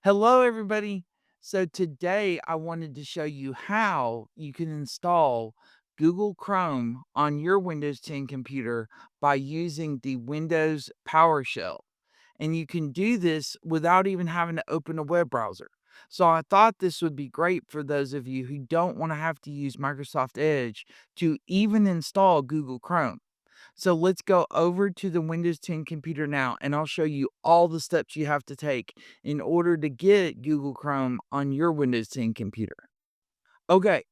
Hello, everybody. So, today I wanted to show you how you can install Google Chrome on your Windows 10 computer by using the Windows PowerShell. And you can do this without even having to open a web browser. So, I thought this would be great for those of you who don't want to have to use Microsoft Edge to even install Google Chrome. So let's go over to the Windows 10 computer now, and I'll show you all the steps you have to take in order to get Google Chrome on your Windows 10 computer. Okay,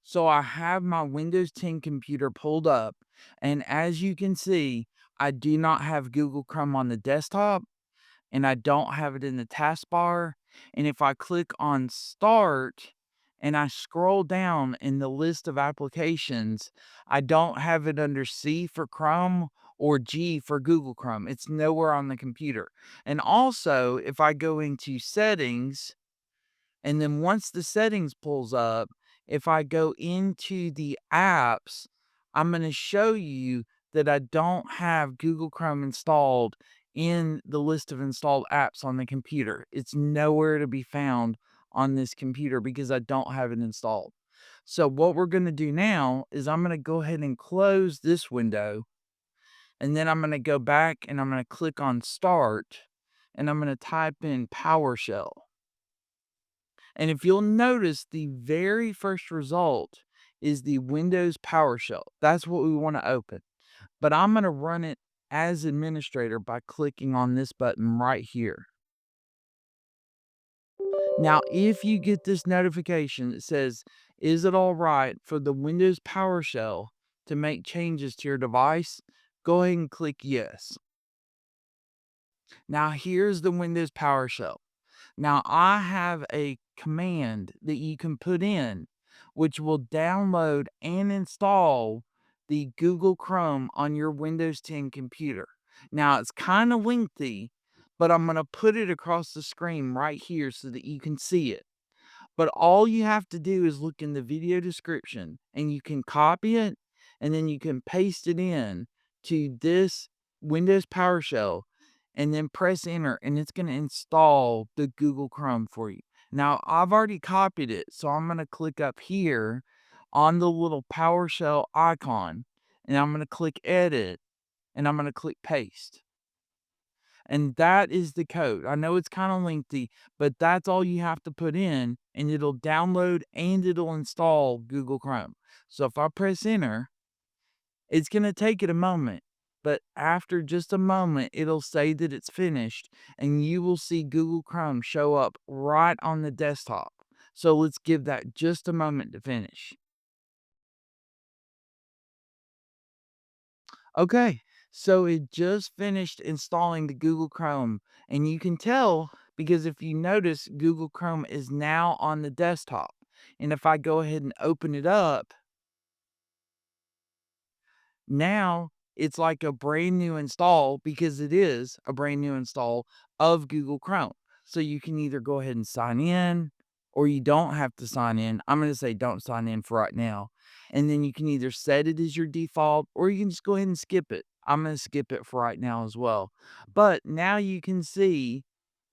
so I have my Windows 10 computer pulled up, and as you can see, I do not have Google Chrome on the desktop and I don't have it in the taskbar. And if I click on Start and I scroll down in the list of applications, I don't have it under C for Chrome or G for Google Chrome. It's nowhere on the computer. And also, if I go into Settings, and then once the settings pulls up, if I go into the apps, I'm going to show you that I don't have Google Chrome installed in the list of installed apps on the computer. It's nowhere to be found on this computer because I don't have it installed. So what we're going to do now is I'm going to go ahead and close this window, and then I'm going to go back and I'm going to click on Start, and I'm going to type in PowerShell. And if you'll notice, the very first result is the Windows PowerShell. That's what we want to open. But I'm going to run it as administrator by clicking on this button right here. Now, if you get this notification that says, "Is it all right for the Windows PowerShell to make changes to your device?" go ahead and click yes. Now, here's the Windows PowerShell. Now, I have a command that you can put in, which will download and install the Google Chrome on your Windows 10 computer. Now, it's kind of lengthy, but I'm going to put it across the screen right here so that you can see it. But all you have to do is look in the video description and you can copy it and then you can paste it in to this Windows PowerShell and then press enter and it's going to install the Google Chrome for you. Now, I've already copied it, so I'm going to click up here on the little PowerShell icon and I'm going to click edit and I'm going to click paste. And that is the code. I know it's kind of lengthy, but that's all you have to put in, and it'll download and it'll install Google Chrome. So if I press enter, it's going to take it a moment, but after just a moment, it'll say that it's finished, and you will see Google Chrome show up right on the desktop. So let's give that just a moment to finish. Okay, so it just finished installing the Google Chrome, and you can tell because if you notice, Google Chrome is now on the desktop. And if I go ahead and open it up, now it's like a brand new install because it is a brand new install of Google Chrome. So you can either go ahead and sign in or you don't have to sign in. I'm going to say don't sign in for right now. And then you can either set it as your default or you can just go ahead and skip it. I'm going to skip it for right now as well. But now you can see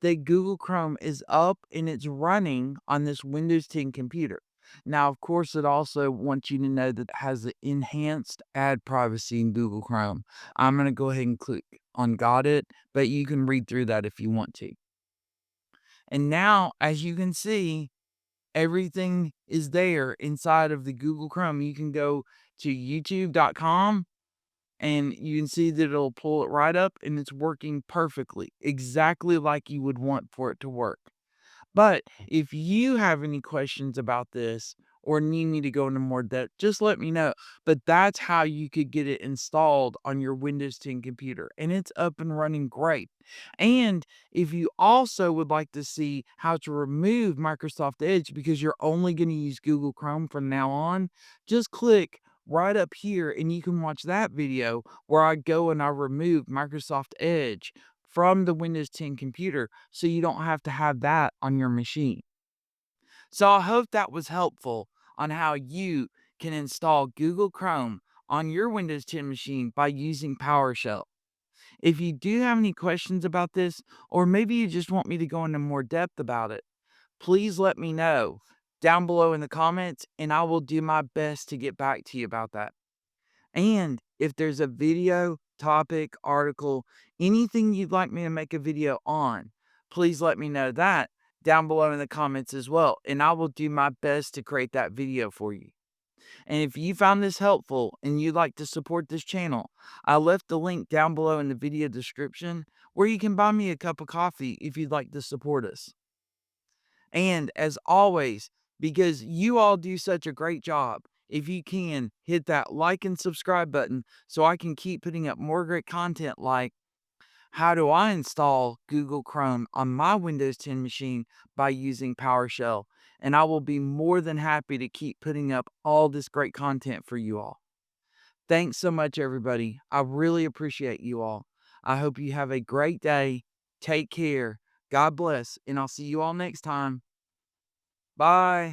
that Google Chrome is up and it's running on this Windows 10 computer. Now, of course, it also wants you to know that it has the enhanced ad privacy in Google Chrome. I'm going to go ahead and click on got it, but you can read through that if you want to. And now, as you can see, everything is there inside of the Google Chrome. You can go to youtube.com and you can see that it'll pull it right up and it's working perfectly, exactly like you would want for it to work. But if you have any questions about this or need me to go into more depth, just let me know. But that's how you could get it installed on your Windows 10 computer, and it's up and running great. And if you also would like to see how to remove Microsoft Edge because you're only going to use Google Chrome from now on, just click right up here and you can watch that video where I go and I remove Microsoft Edge from the Windows 10 computer so you don't have to have that on your machine. So I hope that was helpful on how you can install Google Chrome on your Windows 10 machine by using PowerShell. If you do have any questions about this, or maybe you just want me to go into more depth about it, please let me know down below in the comments, and I will do my best to get back to you about that. And if there's a video, topic, article, anything you'd like me to make a video on, please let me know that down below in the comments as well, and I will do my best to create that video for you. And if you found this helpful and you'd like to support this channel, I left the link down below in the video description where you can buy me a cup of coffee if you'd like to support us. And as always, because you all do such a great job, if you can, hit that like and subscribe button so I can keep putting up more great content like how do I install Google Chrome on my Windows 10 machine by using PowerShell. And I will be more than happy to keep putting up all this great content for you all. Thanks so much, everybody. I really appreciate you all. I hope you have a great day. Take care. God bless. And I'll see you all next time. Bye.